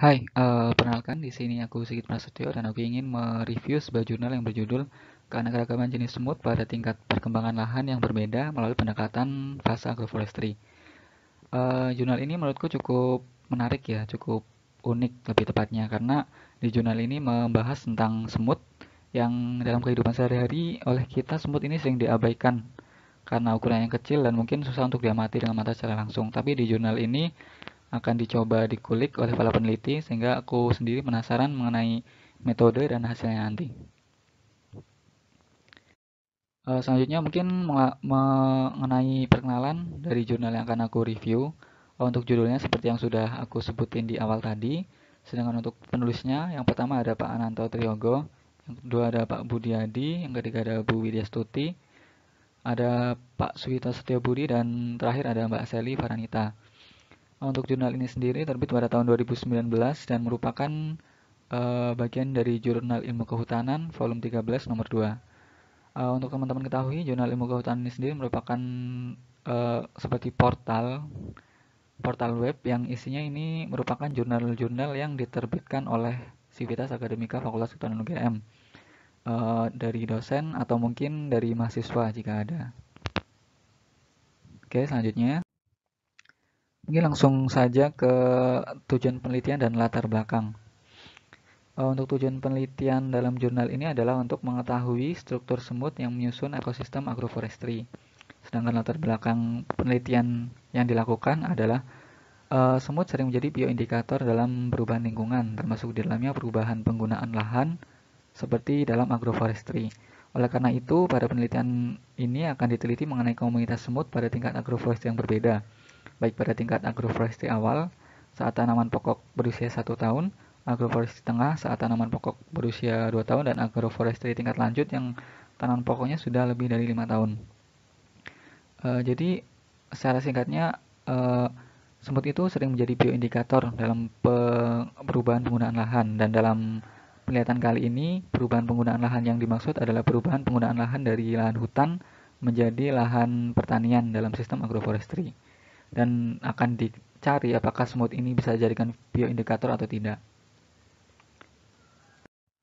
Hai, perkenalkan di sini aku Sigit Prasetyo dan aku ingin mereview sebuah jurnal yang berjudul Keanekaragaman Jenis Semut pada Tingkat Perkembangan Lahan yang Berbeda Melalui Pendekatan Fase Agroforestry. Jurnal ini menurutku cukup menarik ya, cukup unik lebih tepatnya karena di jurnal ini membahas tentang semut yang dalam kehidupan sehari-hari oleh kita semut ini sering diabaikan karena ukurannya kecil dan mungkin susah untuk diamati dengan mata secara langsung. Tapi di jurnal ini akan dicoba dikulik oleh para peneliti sehingga aku sendiri penasaran mengenai metode dan hasilnya nanti. Selanjutnya mungkin mengenai perkenalan dari jurnal yang akan aku review. Untuk judulnya seperti yang sudah aku sebutin di awal tadi. Sedangkan untuk penulisnya, yang pertama ada Pak Ananto Triyogo, yang kedua ada Pak Budiadi, yang ketiga ada Bu Widya Stuti, ada Pak Suwito Setiobudi, dan terakhir ada Mbak Sally Faranita. Untuk jurnal ini sendiri terbit pada tahun 2019 dan merupakan bagian dari Jurnal Ilmu Kehutanan volume 13 nomor 2. Untuk teman-teman ketahui, Jurnal Ilmu Kehutanan ini sendiri merupakan seperti portal web yang isinya ini merupakan jurnal-jurnal yang diterbitkan oleh Civitas Akademika Fakultas Kehutanan UGM dari dosen atau mungkin dari mahasiswa jika ada. Oke, selanjutnya mungkin langsung saja ke tujuan penelitian dan latar belakang. Untuk tujuan penelitian dalam jurnal ini adalah untuk mengetahui struktur semut yang menyusun ekosistem agroforestry. Sedangkan latar belakang penelitian yang dilakukan adalah semut sering menjadi bioindikator dalam perubahan lingkungan, termasuk di dalamnya perubahan penggunaan lahan seperti dalam agroforestry. Oleh karena itu, pada penelitian ini akan diteliti mengenai komunitas semut pada tingkat agroforestry yang berbeda, baik pada tingkat agroforestry awal saat tanaman pokok berusia 1 tahun, agroforestry tengah saat tanaman pokok berusia 2 tahun, dan agroforestry tingkat lanjut yang tanaman pokoknya sudah lebih dari 5 tahun. Jadi secara singkatnya, semut itu sering menjadi bioindikator dalam perubahan penggunaan lahan, dan dalam penelitian kali ini perubahan penggunaan lahan yang dimaksud adalah perubahan penggunaan lahan dari lahan hutan menjadi lahan pertanian dalam sistem agroforestry, dan akan dicari apakah semut ini bisa dijadikan bioindikator atau tidak.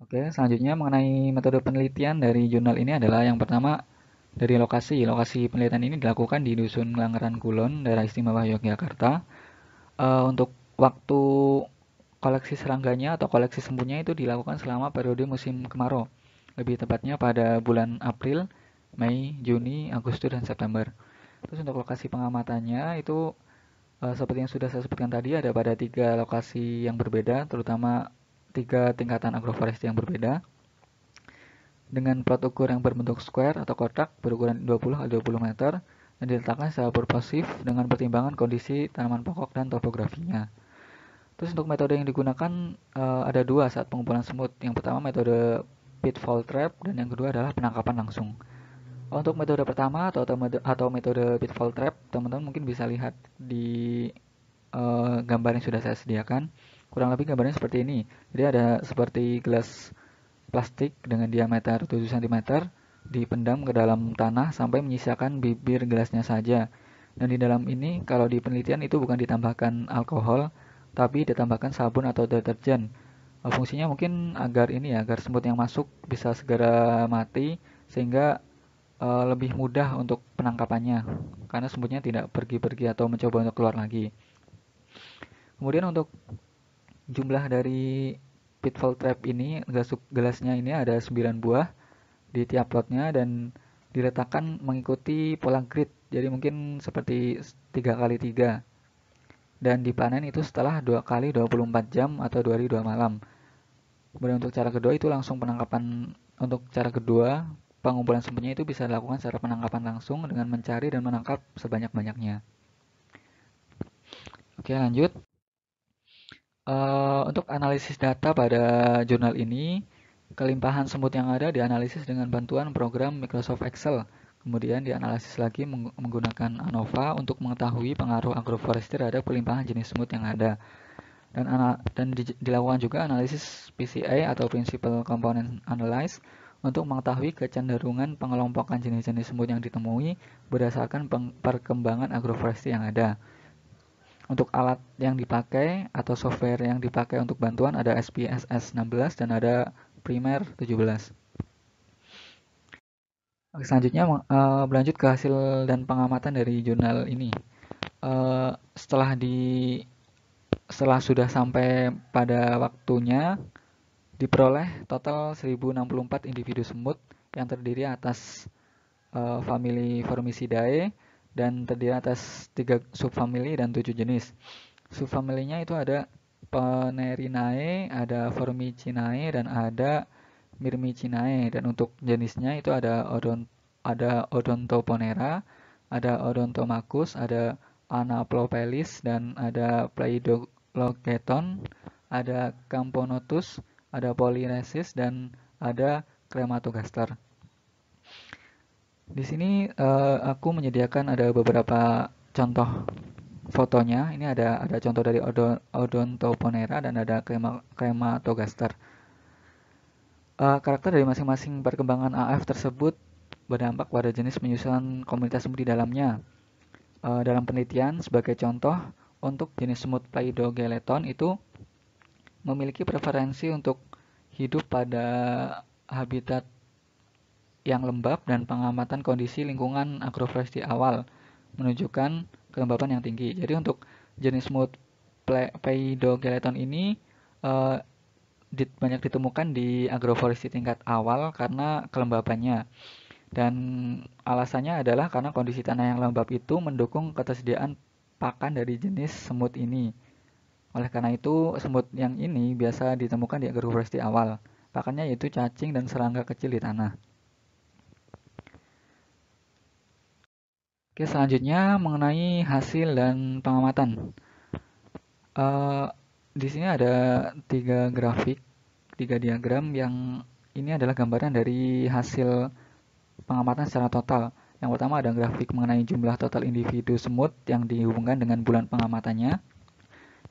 Oke, selanjutnya mengenai metode penelitian dari jurnal ini adalah yang pertama dari lokasi. Lokasi penelitian ini dilakukan di Dusun Langeran Kulon, daerah istimewa Yogyakarta. Untuk waktu koleksi serangganya atau koleksi sembunyinya itu dilakukan selama periode musim kemarau. Lebih tepatnya pada bulan April, Mei, Juni, Agustus, dan September. Terus untuk lokasi pengamatannya itu seperti yang sudah saya sebutkan tadi, ada pada 3 lokasi yang berbeda, terutama 3 tingkatan agroforestry yang berbeda, dengan plot ukur yang berbentuk square atau kotak berukuran 20 x 20 meter, dan diletakkan secara purposif dengan pertimbangan kondisi tanaman pokok dan topografinya. Terus untuk metode yang digunakan ada dua saat pengumpulan semut. Yang pertama metode pitfall trap dan yang kedua adalah penangkapan langsung. Untuk metode pertama atau metode pitfall trap, teman-teman mungkin bisa lihat di gambar yang sudah saya sediakan. Kurang lebih gambarnya seperti ini. Jadi ada seperti gelas plastik dengan diameter 7 cm dipendam ke dalam tanah sampai menyisakan bibir gelasnya saja. Dan di dalam ini kalau di penelitian itu bukan ditambahkan alkohol, tapi ditambahkan sabun atau deterjen. Fungsinya mungkin agar ini ya, agar semut yang masuk bisa segera mati sehingga lebih mudah untuk penangkapannya karena semutnya tidak pergi-pergi atau mencoba untuk keluar lagi. Kemudian untuk jumlah dari pitfall trap ini, gelasnya ini ada 9 buah di tiap plotnya dan diletakkan mengikuti pola grid. Jadi mungkin seperti 3x3 dan dipanen itu setelah 2 kali 24 jam atau 2 hari 2 malam. Kemudian untuk cara kedua itu langsung penangkapan. Untuk cara kedua, pengumpulan semutnya itu bisa dilakukan secara penangkapan langsung dengan mencari dan menangkap sebanyak-banyaknya. Oke, lanjut. Untuk analisis data pada jurnal ini, kelimpahan semut yang ada dianalisis dengan bantuan program Microsoft Excel. Kemudian dianalisis lagi menggunakan ANOVA untuk mengetahui pengaruh agroforestry terhadap kelimpahan jenis semut yang ada. Dan dilakukan juga analisis PCA atau Principal Component Analysis untuk mengetahui kecenderungan pengelompokan jenis-jenis semut yang ditemui berdasarkan perkembangan agroforestry yang ada. Untuk alat yang dipakai atau software yang dipakai untuk bantuan ada SPSS 16 dan ada Primer 17. Selanjutnya berlanjut ke hasil dan pengamatan dari jurnal ini. Eh, setelah di setelah sudah sampai pada waktunya, diperoleh total 1064 individu semut yang terdiri atas famili Formicidae dan terdiri atas 3 subfamili dan 7 jenis. Subfamilinya itu ada Panerinae, ada Formicinae, dan ada Myrmicinae. Dan untuk jenisnya itu ada Odontoponera, ada Odontomachus, ada Anaplopelis, dan ada Pleidologeton, ada Camponotus, ada Polynesis, dan ada Crematogaster. Di sini aku menyediakan ada beberapa contoh fotonya. Ini ada contoh dari Odontoponera dan ada Crematogaster. Karakter dari masing-masing perkembangan AF tersebut berdampak pada jenis penyusunan komunitas semut di dalamnya. Dalam penelitian, sebagai contoh, untuk jenis semut Plaidogeleton itu memiliki preferensi untuk hidup pada habitat yang lembab dan pengamatan kondisi lingkungan agroforestry awal menunjukkan kelembapan yang tinggi. Jadi untuk jenis semut Plaidogeleton ini uh, banyak ditemukan di agroforestry tingkat awal karena kelembapannya. Dan alasannya adalah karena kondisi tanah yang lembab itu mendukung ketersediaan pakan dari jenis semut ini. Oleh karena itu, semut yang ini biasa ditemukan di agroforestry awal. Pakannya yaitu cacing dan serangga kecil di tanah. Oke, selanjutnya mengenai hasil dan pengamatan. Uh, di sini ada 3 grafik, 3 diagram yang ini adalah gambaran dari hasil pengamatan secara total. Yang pertama ada grafik mengenai jumlah total individu semut yang dihubungkan dengan bulan pengamatannya.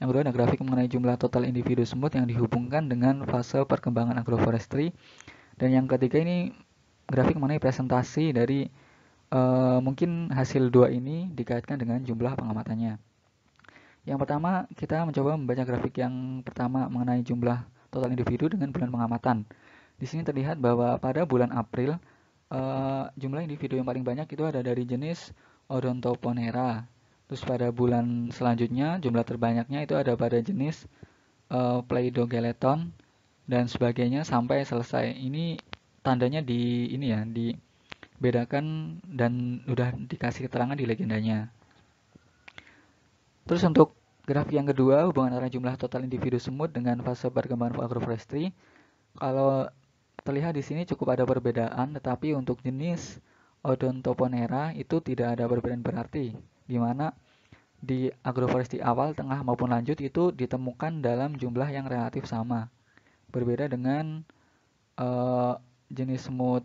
Yang kedua ada grafik mengenai jumlah total individu semut yang dihubungkan dengan fase perkembangan agroforestry. Dan yang ketiga ini grafik mengenai presentasi dari mungkin hasil dua ini dikaitkan dengan jumlah pengamatannya. Yang pertama, kita mencoba membaca grafik yang pertama mengenai jumlah total individu dengan bulan pengamatan. Di sini terlihat bahwa pada bulan April, jumlah individu yang paling banyak itu ada dari jenis Odontoponera. Terus pada bulan selanjutnya, jumlah terbanyaknya itu ada pada jenis Plaidogeleton dan sebagainya sampai selesai. Ini tandanya di ini ya, dibedakan dan udah dikasih keterangan di legendanya. Terus untuk grafik yang kedua, hubungan antara jumlah total individu semut dengan fase perkembangan agroforestry. Kalau terlihat di sini cukup ada perbedaan, tetapi untuk jenis Odontoponera itu tidak ada perbedaan berarti, di mana di agroforestry awal, tengah maupun lanjut itu ditemukan dalam jumlah yang relatif sama. Berbeda dengan jenis semut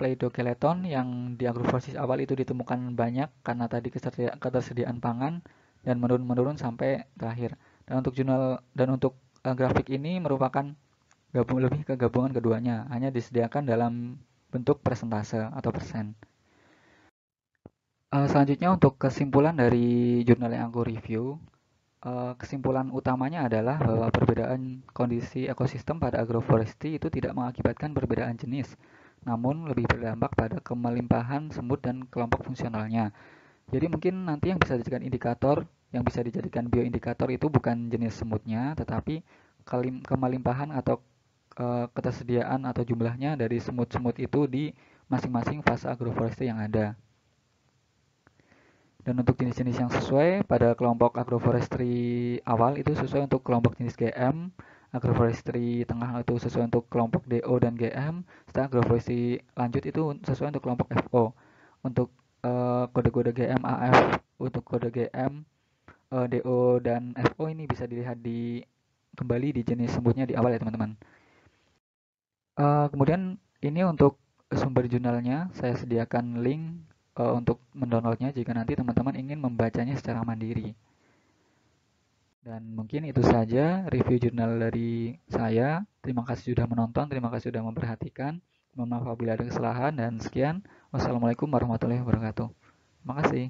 Plaidogeleton yang di agroforestry awal itu ditemukan banyak karena tadi ketersediaan pangan dan menurun sampai terakhir. Dan untuk grafik ini merupakan lebih ke gabungan keduanya, hanya disediakan dalam bentuk persentase atau persen. Selanjutnya untuk kesimpulan dari jurnal yang aku review, kesimpulan utamanya adalah bahwa perbedaan kondisi ekosistem pada agroforestry itu tidak mengakibatkan perbedaan jenis, namun lebih berdampak pada kemelimpahan semut dan kelompok fungsionalnya. Jadi mungkin nanti yang bisa dijadikan indikator, yang bisa dijadikan bioindikator itu bukan jenis semutnya, tetapi kemelimpahan atau ketersediaan atau jumlahnya dari semut-semut itu di masing-masing fase agroforestry yang ada. Dan untuk jenis-jenis yang sesuai pada kelompok agroforestry awal itu sesuai untuk kelompok jenis GM, agroforestry tengah itu sesuai untuk kelompok DO dan GM, setelah agroforestry lanjut itu sesuai untuk kelompok FO. Untuk kode-kode GM AF, untuk kode GM DO dan FO ini bisa dilihat kembali di jenis semutnya di awal ya teman-teman. Kemudian ini untuk sumber jurnalnya saya sediakan link untuk mendownloadnya jika nanti teman-teman ingin membacanya secara mandiri. Dan mungkin itu saja review jurnal dari saya. Terima kasih sudah menonton, terima kasih sudah memperhatikan. Mohon maaf apabila ada kesalahan dan sekian. Wassalamualaikum warahmatullahi wabarakatuh. Terima kasih.